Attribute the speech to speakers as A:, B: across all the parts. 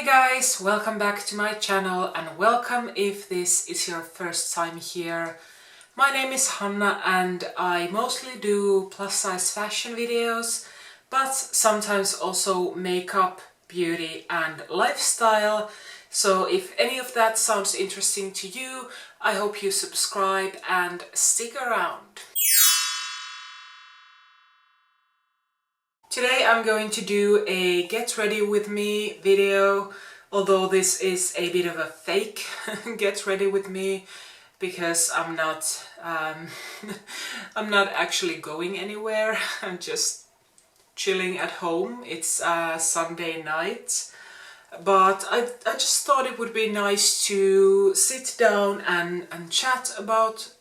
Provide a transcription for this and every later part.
A: Hey guys, welcome back to my channel and welcome if this is your first time here. My name is Hanna and I mostly do plus size fashion videos, but sometimes also makeup, beauty and lifestyle. So if any of that sounds interesting to you, I hope you subscribe and stick around. Today I'm going to do a get ready with me video, although this is a bit of a fake get ready with me because I'm not I'm not actually going anywhere. I'm just chilling at home. It's Sunday night, but I just thought it would be nice to sit down and chat about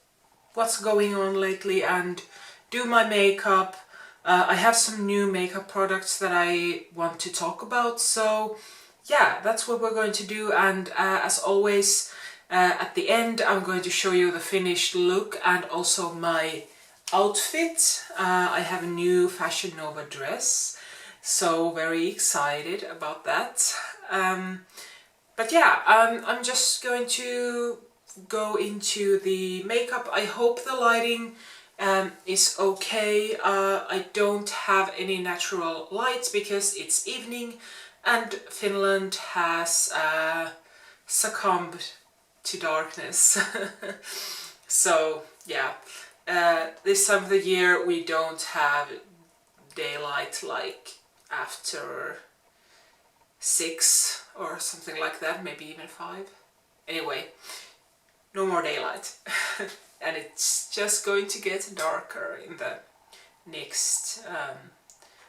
A: what's going on lately and do my makeup. I have some new makeup products that I want to talk about, so yeah, that's what we're going to do. And as always, at the end I'm going to show you the finished look and also my outfit. I have a new Fashion Nova dress, so very excited about that. But yeah, I'm just going to go into the makeup. I hope the lighting is okay. I don't have any natural lights because it's evening and Finland has succumbed to darkness. So yeah, this time of the year we don't have daylight like after 6 or something like that, maybe even 5. Anyway, no more daylight. And it's just going to get darker in the next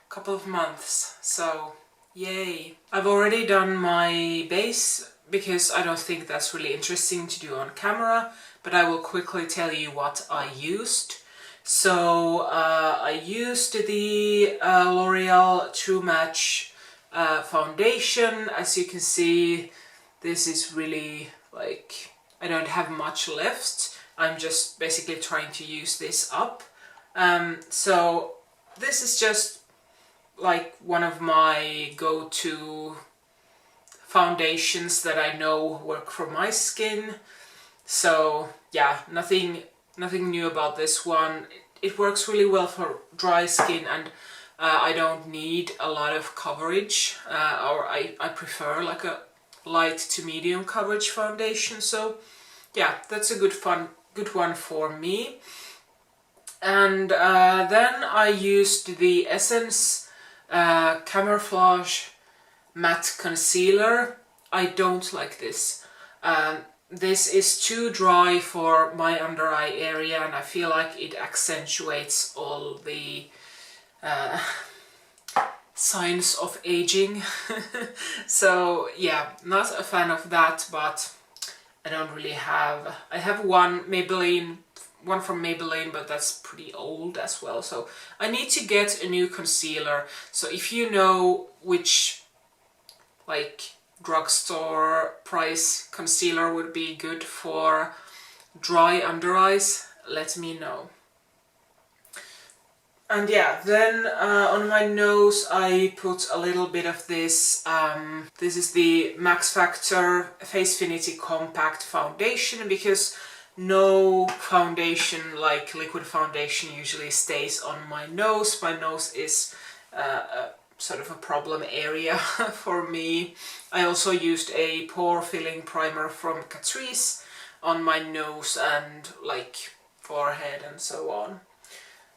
A: couple of months, so yay. I've already done my base because I don't think that's really interesting to do on camera, but I will quickly tell you what I used. So I used the L'Oreal True Match foundation. As you can see, this is really like, I don't have much left. I'm just basically trying to use this up. So this is just like one of my go-to foundations that I know work for my skin. So yeah, nothing new about this one. It works really well for dry skin, and I don't need a lot of coverage, or I prefer like a light to medium coverage foundation. So yeah, that's a good one for me. And then I used the Essence Camouflage Matte Concealer. I don't like this. This is too dry for my under eye area, and I feel like it accentuates all the signs of aging. So yeah, not a fan of that, but I don't really have... I have one from Maybelline, but that's pretty old as well. So I need to get a new concealer. So if you know which like drugstore price concealer would be good for dry under eyes, let me know. And yeah, then on my nose I put a little bit of this. This is the Max Factor Facefinity Compact Foundation, because no foundation like liquid foundation usually stays on my nose. My nose is sort of a problem area for me. I also used a pore filling primer from Catrice on my nose and like forehead and so on.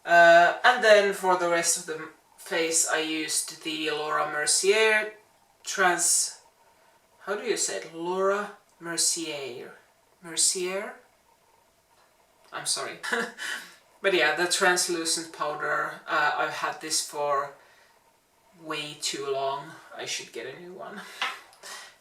A: And then for the rest of the face I used the Laura Mercier how do you say it? Laura Mercier? Mercier? I'm sorry. But yeah, the translucent powder. I've had this for way too long. I should get a new one.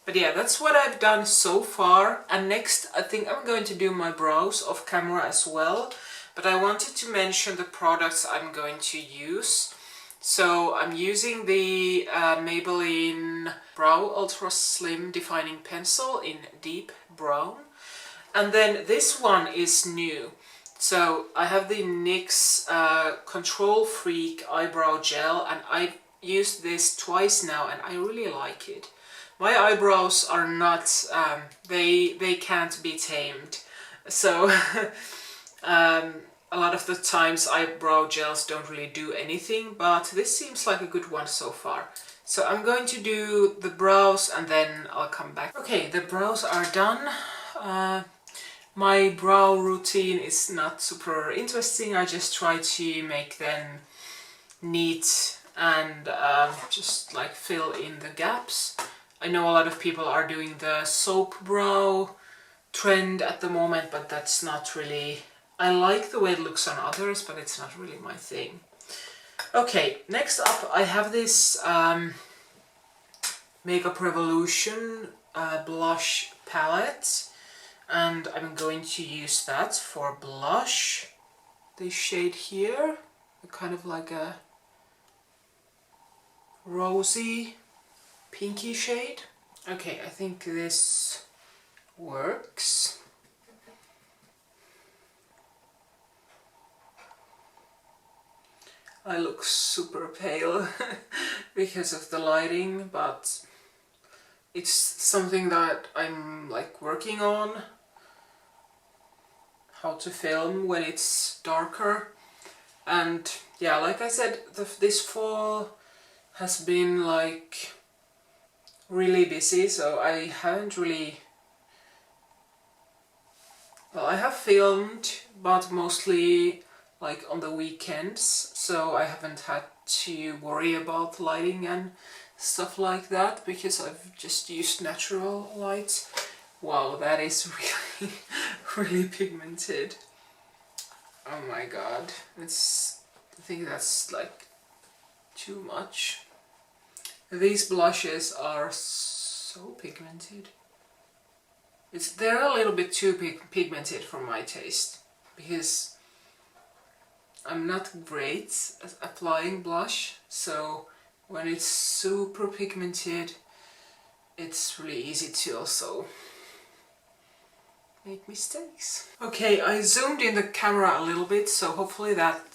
A: But yeah, that's what I've done so far. And next I think I'm going to do my brows off camera as well. But I wanted to mention the products I'm going to use. So I'm using the Maybelline Brow Ultra Slim Defining Pencil in Deep Brown. And then this one is new. So I have the NYX Control Freak Eyebrow Gel, and I've used this twice now and I really like it. My eyebrows are not, they can't be tamed. So a lot of the times eyebrow gels don't really do anything, but this seems like a good one so far. So I'm going to do the brows and then I'll come back. Okay, the brows are done. My brow routine is not super interesting. I just try to make them neat and just like fill in the gaps. I know a lot of people are doing the soap brow trend at the moment, but that's not really... I like the way it looks on others, but it's not really my thing. Okay, next up I have this Makeup Revolution blush palette, and I'm going to use that for blush. This shade here, kind of like a rosy pinky shade. Okay, I think this works. I look super pale because of the lighting, but it's something that I'm like working on, how to film when it's darker. And yeah, like I said, this fall has been like really busy, so I haven't really... Well, I have filmed, but mostly like on the weekends, so I haven't had to worry about lighting and stuff like that because I've just used natural light. Wow, that is really really pigmented. Oh my god, I think that's like too much. These blushes are so pigmented. They're a little bit too pigmented for my taste, because I'm not great at applying blush, so when it's super pigmented, it's really easy to also make mistakes. Okay, I zoomed in the camera a little bit, so hopefully that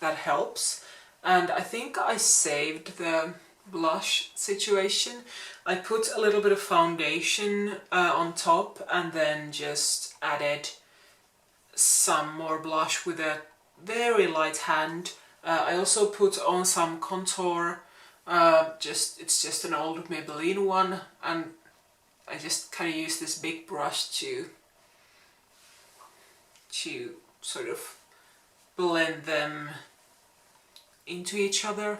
A: helps. And I think I saved the blush situation. I put a little bit of foundation on top and then just added some more blush with a very light hand. I also put on some contour, it's just an old Maybelline one, and I just kind of use this big brush to sort of blend them into each other.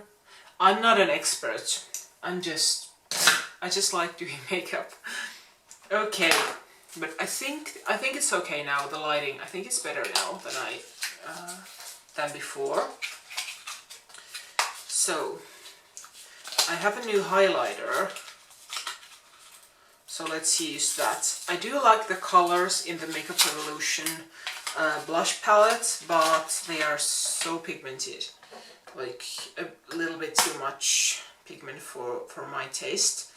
A: I'm not an expert, I just like doing makeup. Okay, but I think it's okay now, the lighting. I think it's better now than before. So I have a new highlighter, so let's use that. I do like the colors in the Makeup Revolution blush palette, but they are so pigmented, like a little bit too much pigment for my taste.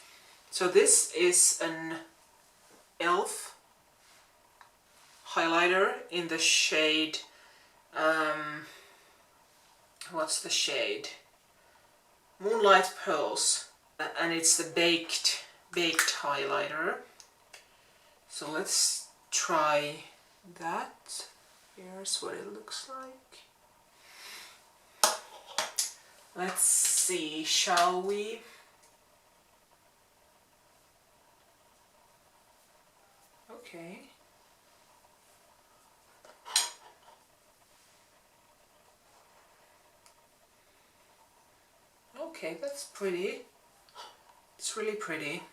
A: So this is an e.l.f. highlighter in the shade, what's the shade? Moonlight Pearls, and it's the baked highlighter. So let's try that. Here's what it looks like. Let's see, shall we? Okay. Okay, that's pretty. It's really pretty.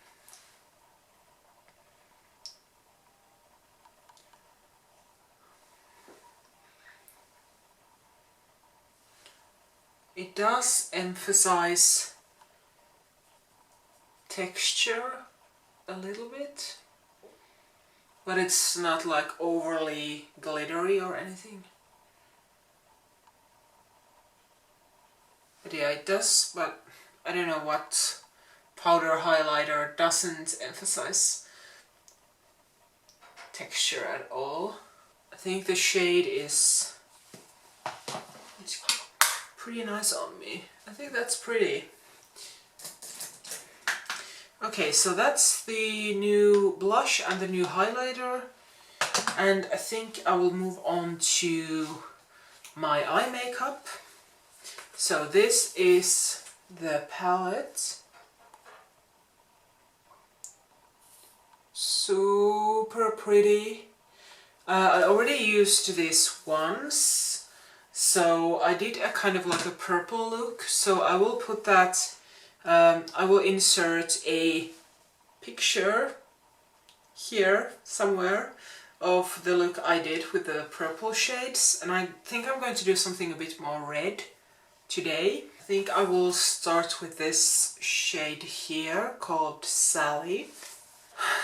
A: It does emphasize texture a little bit, but it's not like overly glittery or anything. But yeah, it does, but I don't know what powder highlighter doesn't emphasize texture at all. I think the shade is pretty nice on me. I think that's pretty. Okay, so that's the new blush and the new highlighter, and I think I will move on to my eye makeup. So this is the palette. Super pretty. I already used this once, so I did a kind of like a purple look, so I will put that, I will insert a picture here somewhere of the look I did with the purple shades, and I think I'm going to do something a bit more red today. I think I will start with this shade here called Sally.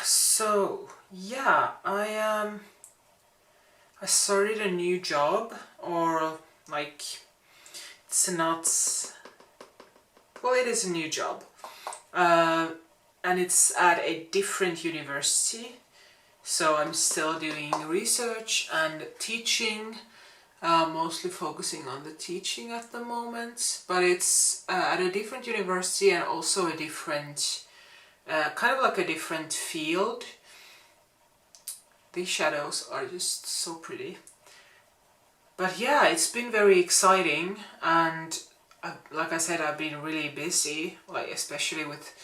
A: So yeah, I started a new job, or like, it's not, well, it is a new job, and it's at a different university, so I'm still doing research and teaching, mostly focusing on the teaching at the moment, but it's at a different university and also a different, kind of like a different field. These shadows are just so pretty. But yeah, it's been very exciting, and like I said, I've been really busy, like especially with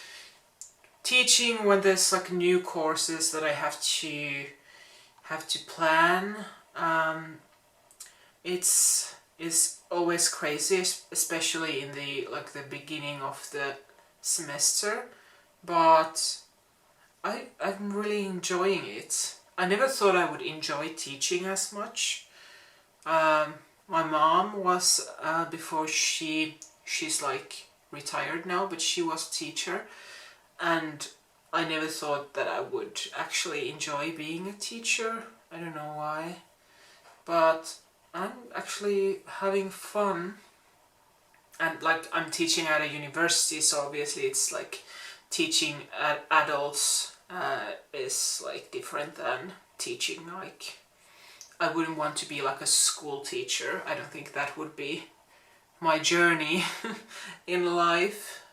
A: teaching when there's like new courses that I have to plan. It's always crazy, especially in the beginning of the semester, but I'm really enjoying it. I never thought I would enjoy teaching as much. My mom was, before she's like retired now, but she was a teacher, and I never thought that I would actually enjoy being a teacher. I don't know why, but I'm actually having fun. And like, I'm teaching at a university, so obviously it's like teaching adults is like different than teaching, like, I wouldn't want to be like a school teacher. I don't think that would be my journey in life.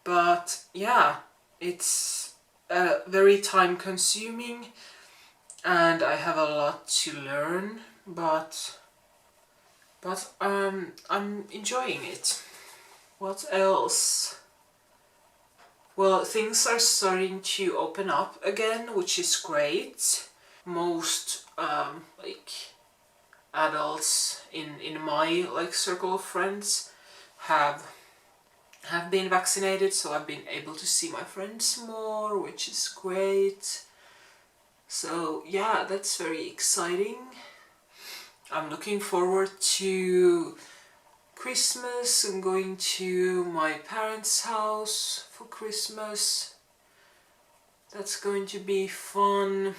A: But yeah, it's very time consuming and I have a lot to learn, but I'm enjoying it. What else? Well, things are starting to open up again, which is great. Most like adults in my like circle of friends have been vaccinated, so I've been able to see my friends more, which is great. So yeah, that's very exciting. I'm looking forward to Christmas. I'm going to my parents' house for Christmas. That's going to be fun.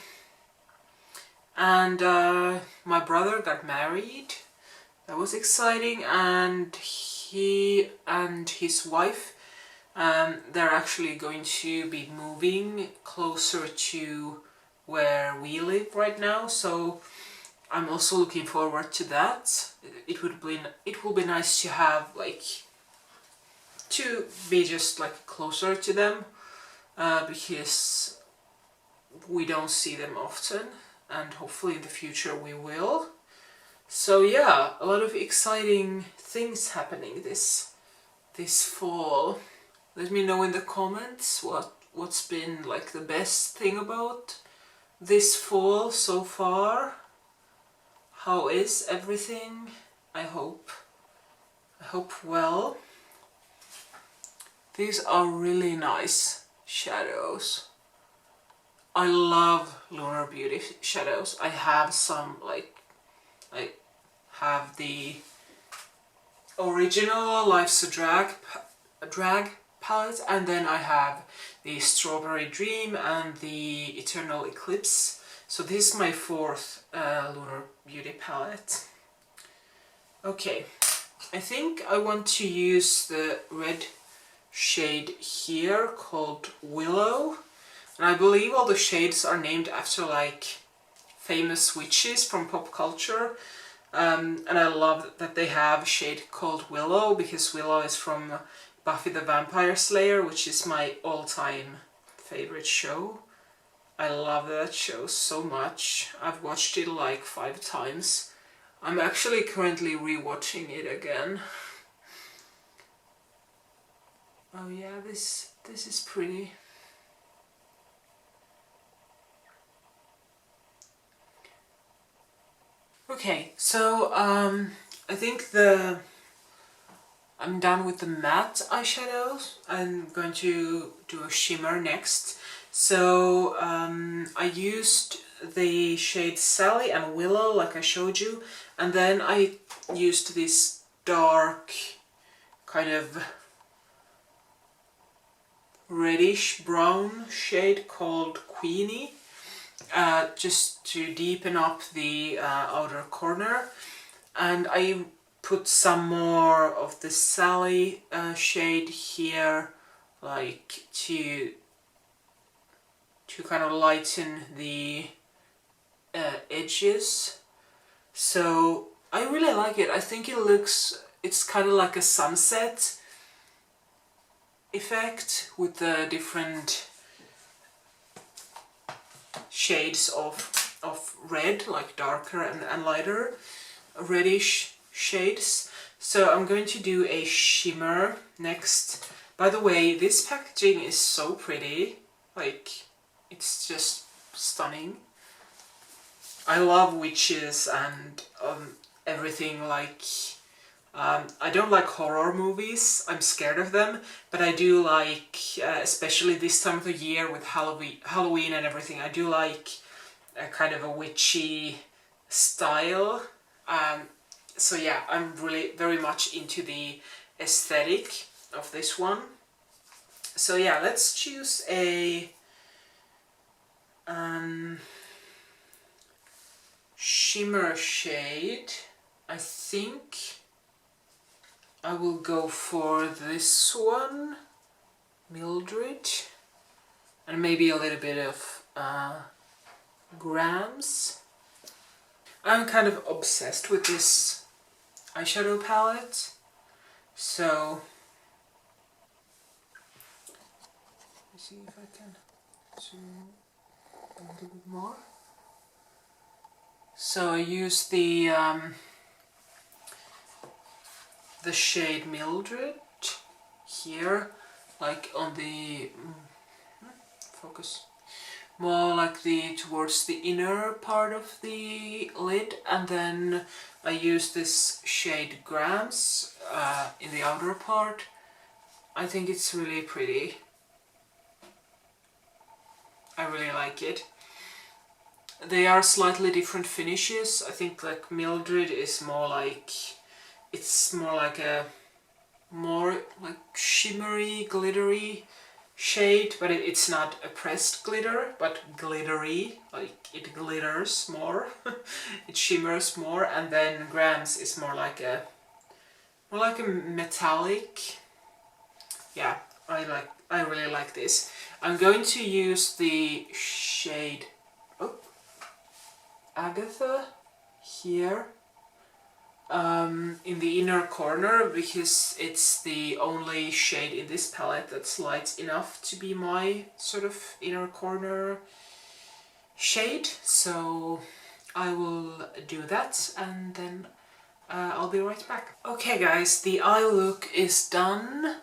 A: And my brother got married. That was exciting, and he and his wife, they're actually going to be moving closer to where we live right now, so I'm also looking forward to that. It will be nice to have like to be just like closer to them, because we don't see them often, and hopefully in the future we will. So yeah, a lot of exciting things happening this fall. Let me know in the comments what's been like the best thing about this fall so far. How is everything? I hope well. These are really nice shadows. I love Lunar Beauty shadows. I have some I have the original Life's a Drag palette, and then I have the Strawberry Dream and the Eternal Eclipse. So this is my fourth Lunar Beauty palette. Okay, I think I want to use the red shade here called Willow, and I believe all the shades are named after like famous witches from pop culture, and I love that they have a shade called Willow, because Willow is from Buffy the Vampire Slayer, which is my all-time favorite show. I love that show so much. I've watched it like 5 times. I'm actually currently rewatching it again. Oh yeah, this is pretty. Okay, so I think I'm done with the matte eyeshadows. I'm going to do a shimmer next. So I used the shades Sally and Willow, like I showed you, and then I used this dark kind of reddish brown shade called Queenie, just to deepen up the outer corner. And I put some more of the Sally shade here, like to kind of lighten the edges. So I really like it. I think it's kind of like a sunset effect with the different shades of red, like darker and lighter reddish shades. So I'm going to do a shimmer next. By the way, this packaging is so pretty, like it's just stunning. I love witches and everything, like I don't like horror movies, I'm scared of them, but I do like, especially this time of the year with Halloween and everything, I do like a kind of a witchy style. So yeah, I'm really very much into the aesthetic of this one. So yeah, let's choose a shimmer shade. I think I will go for this one, Mildred, and maybe a little bit of grams. I'm kind of obsessed with this eyeshadow palette, so let's see if I can zoom a little bit more. So I use the shade Mildred here, like on the focus, more like towards the inner part of the lid, and then I use this shade Grams in the outer part. I think it's really pretty. I really like it. They are slightly different finishes. I think like Mildred is more like, it's more like a more like shimmery, glittery shade, but it's not a pressed glitter, but glittery, like it glitters more, it shimmers more. And then Grams is more like a metallic. Yeah, I really like this. I'm going to use the shade Agatha here in the inner corner, because it's the only shade in this palette that's light enough to be my sort of inner corner shade. So I will do that and then I'll be right back. Okay guys, the eye look is done.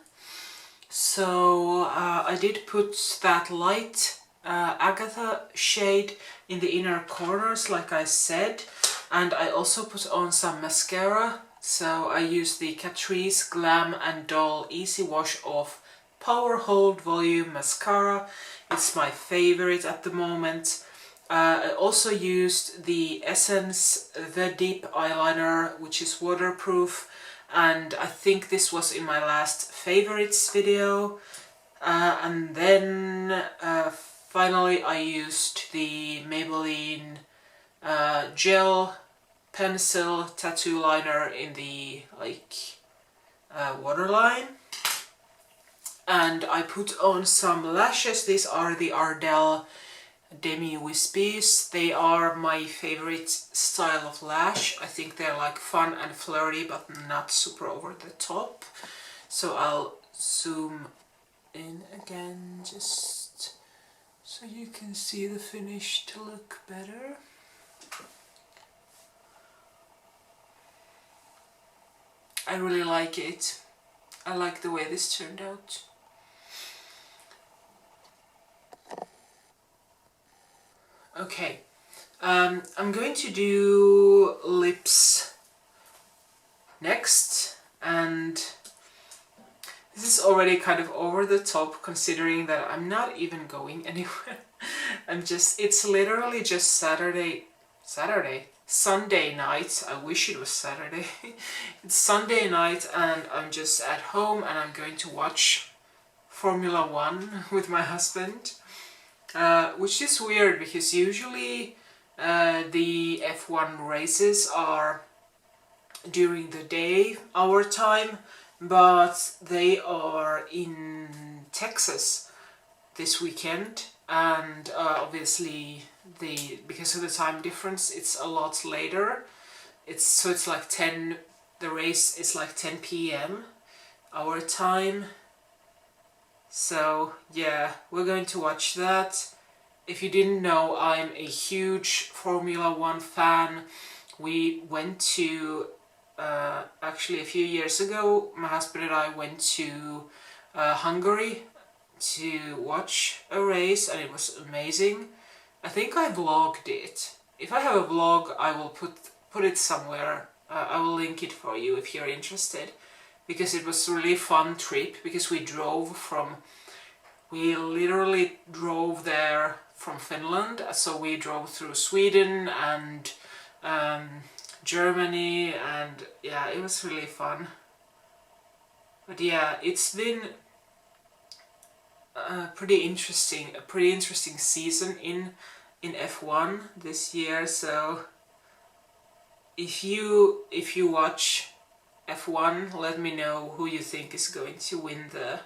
A: So I did put that light Agatha shade in the inner corners, like I said, and I also put on some mascara. So I used the Catrice Glam and Doll Easy Wash Off Power Hold Volume Mascara. It's my favorite at the moment. I also used the Essence The Deep Eyeliner, which is waterproof, and I think this was in my last favorites video. And then finally I used the Maybelline gel pencil tattoo liner in the waterline, and I put on some lashes. These are the Ardell Demi Wispies. They are my favorite style of lash. I think they're like fun and flirty but not super over the top. So I'll zoom in again just so you can see the finished look better. I really like it. I like the way this turned out. Okay, I'm going to do lips next, and this is already kind of over the top considering that I'm not even going anywhere. It's literally just Sunday night. I wish it was Saturday. It's Sunday night and I'm just at home and I'm going to watch Formula 1 with my husband. Which is weird because usually the F1 races are during the day, our time, but they are in Texas this weekend, and obviously because of the time difference it's a lot later. It's like 10, the race is like 10 p.m. our time. So yeah, we're going to watch that. If you didn't know, I'm a huge Formula 1 fan. We went to, actually a few years ago, my husband and I went to Hungary to watch a race and it was amazing. I think I vlogged it. If I have a vlog, I will put it somewhere. I will link it for you if you're interested, because it was a really fun trip, because we literally drove there from Finland, so we drove through Sweden and Germany, and yeah, it was really fun. But yeah, it's been a pretty interesting season in F1 this year. So if you watch F1, let me know who you think is going to win the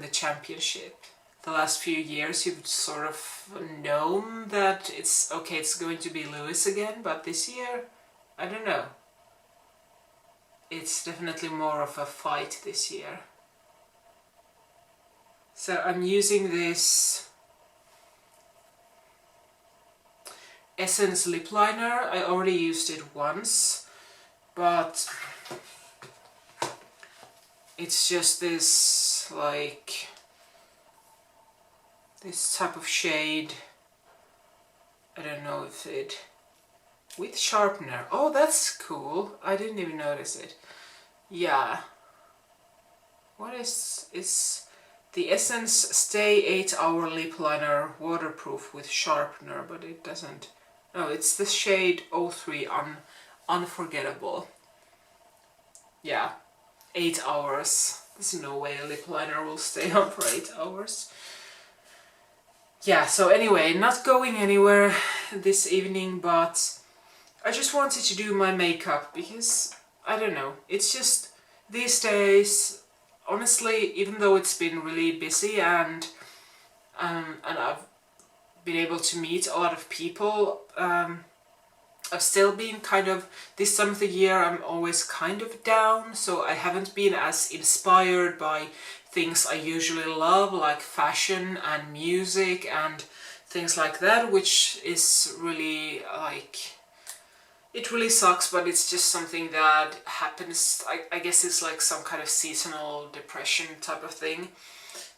A: championship. The last few years you've sort of known that it's going to be Lewis again, but this year, I don't know. It's definitely more of a fight this year. So I'm using this Essence lip liner. I already used it once, but it's just this, like, this type of shade. I don't know if it... with sharpener. Oh, that's cool. I didn't even notice it. Yeah. What is the Essence Stay 8-Hour Lip Liner waterproof with sharpener, but it doesn't... No, it's the shade 03 Unforgettable. Yeah, 8 hours. There's no way a lip liner will stay on for 8 hours. Yeah, so anyway, not going anywhere this evening, but I just wanted to do my makeup because, I don't know, it's just these days, honestly, even though it's been really busy and I've been able to meet a lot of people, I've still been kind of, this time of the year I'm always kind of down, so I haven't been as inspired by things I usually love, like fashion and music and things like that, which is really, like, it really sucks, but it's just something that happens. I guess it's like some kind of seasonal depression type of thing.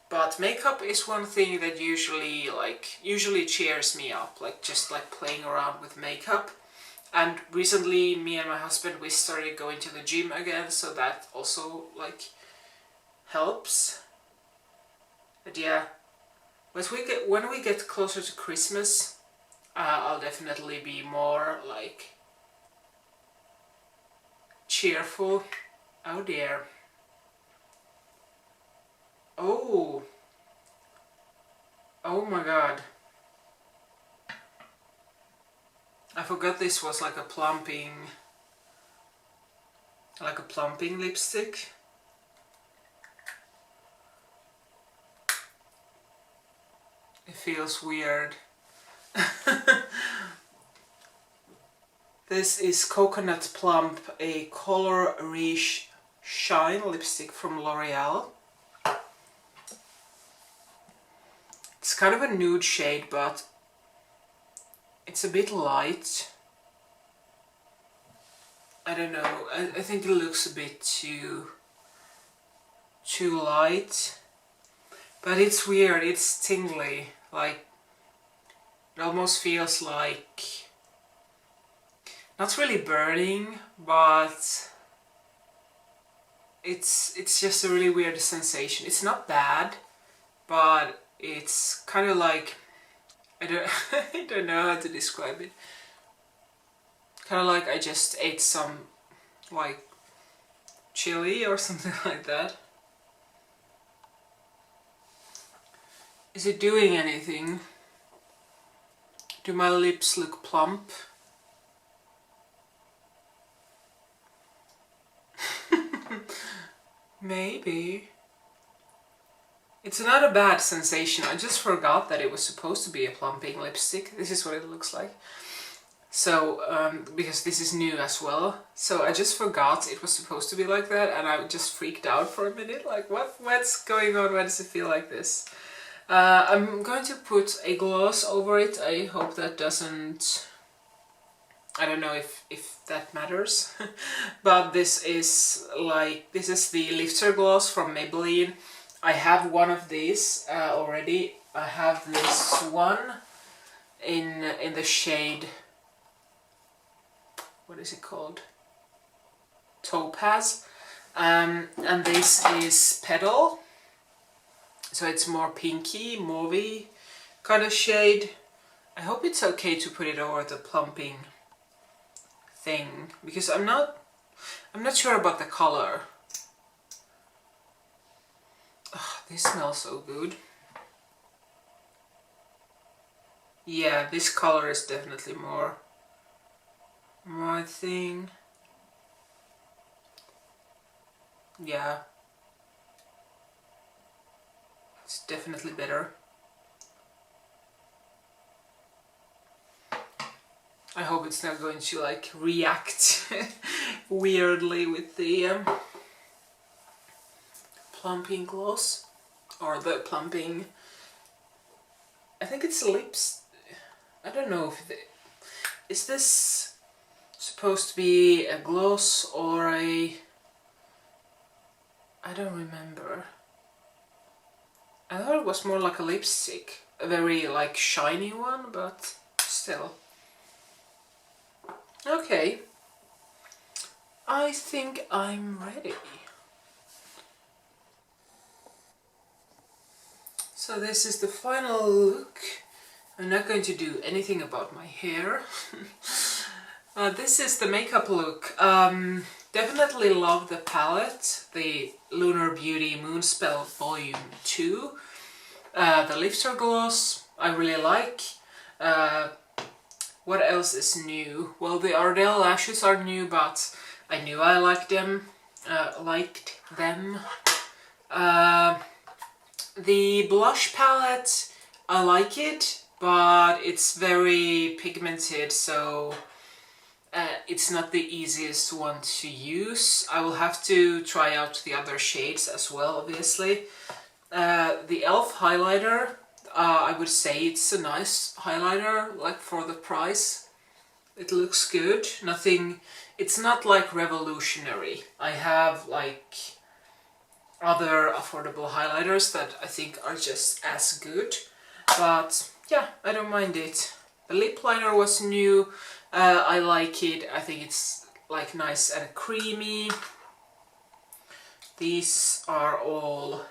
A: But makeup is one thing that usually cheers me up, like just like playing around with makeup. And recently me and my husband, we started going to the gym again, so that also like helps. But yeah, when we get closer to Christmas, I'll definitely be more like cheerful. Oh dear. Oh my god. I forgot this was like a plumping lipstick. It feels weird. This is Coconut Plump, a Color Riche Shine lipstick from L'Oreal. It's kind of a nude shade, but it's a bit light. I don't know, I think it looks a bit too light. But it's weird, it's tingly, like it almost feels like, not really burning, but it's just a really weird sensation. It's not bad, but it's kind of like, I don't know how to describe it. Kind of like I just ate some like chili or something like that. Is it doing anything? Do my lips look plump? Maybe. It's not a bad sensation. I just forgot that it was supposed to be a plumping lipstick. This is what it looks like. So, because this is new as well. So I just forgot it was supposed to be like that, and I just freaked out for a minute. Like, what's going on? Why does it feel like this? I'm going to put a gloss over it. I hope that doesn't... I don't know if that matters. But this is the lifter gloss from Maybelline. I have one of these already. I have this one in the shade... what is it called? Topaz. And this is Petal. So it's more pinky, mauvey kind of shade. I hope it's okay to put it over the plumping thing, because I'm not sure about the color. Oh, this smells so good. Yeah, this color is definitely more my thing. Yeah. It's definitely better. I hope it's not going to like react weirdly with the plumping gloss, or the plumping, I think it's lips. I don't know if is this supposed to be a gloss or a... I don't remember. I thought it was more like a lipstick, a very like shiny one, but still. Okay, I think I'm ready. So this is the final look. I'm not going to do anything about my hair. This is the makeup look. Definitely love the palette, the Lunar Beauty Moonspell Volume 2. The lifter gloss I really like. What else is new? Well, the Ardell lashes are new, but I knew I liked them. The blush palette, I like it, but it's very pigmented, so it's not the easiest one to use. I will have to try out the other shades as well, obviously. The e.l.f. highlighter, I would say it's a nice highlighter, like for the price. It looks good. Nothing, it's not like revolutionary. I have like other affordable highlighters that I think are just as good. But yeah, I don't mind it. The lip liner was new. I like it. I think it's like nice and creamy. These are all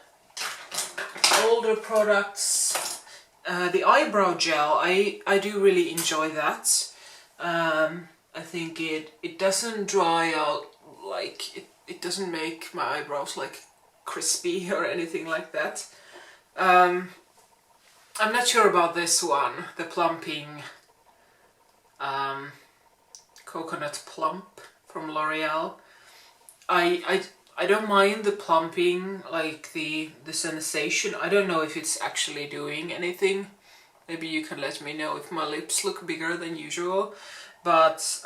A: older products. The eyebrow gel, I do really enjoy that. I think it doesn't dry out, like it doesn't make my eyebrows like crispy or anything like that. I'm not sure about this one, the plumping coconut plump from L'Oreal. I don't mind the plumping, like the sensation. I don't know if it's actually doing anything. Maybe you can let me know if my lips look bigger than usual. But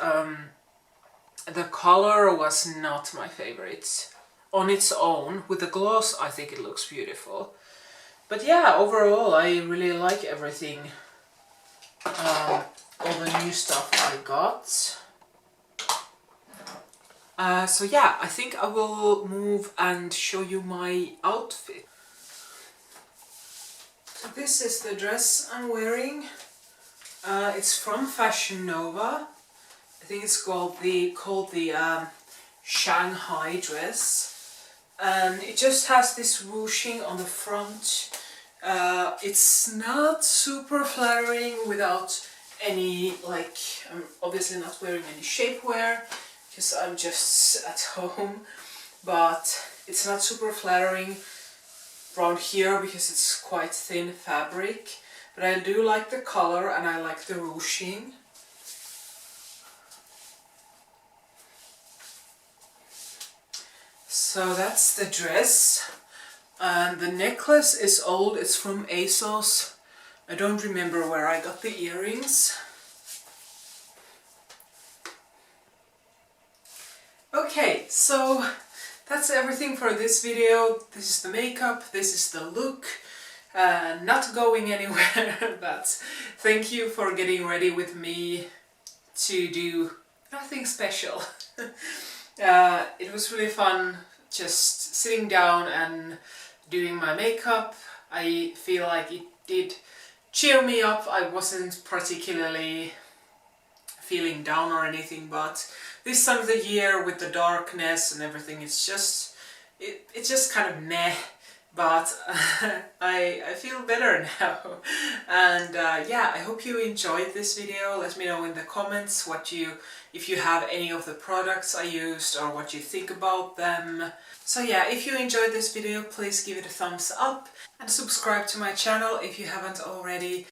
A: the color was not my favorite. on its own. With the gloss, I think it looks beautiful. But yeah, overall, I really like everything. All the new stuff I got. So yeah, I think I will move and show you my outfit. So this is the dress I'm wearing. It's from Fashion Nova. I think it's called the Shanghai dress, and it just has this ruching on the front. It's not super flattering without any, like, I'm obviously not wearing any shapewear because I'm just at home, but it's not super flattering around here because it's quite thin fabric, but I do like the color and I like the ruching. So that's the dress, and the necklace is old, it's from ASOS. I don't remember where I got the earrings. Okay, so that's everything for this video. This is the makeup, this is the look. Not going anywhere, but thank you for getting ready with me to do nothing special. It was really fun just sitting down and doing my makeup. I feel like it did cheer me up. I wasn't particularly feeling down or anything, but this time of the year with the darkness and everything, it's just kind of meh. But I feel better now. And yeah, I hope you enjoyed this video. Let me know in the comments if you have any of the products I used or what you think about them. So yeah, if you enjoyed this video, please give it a thumbs up and subscribe to my channel if you haven't already.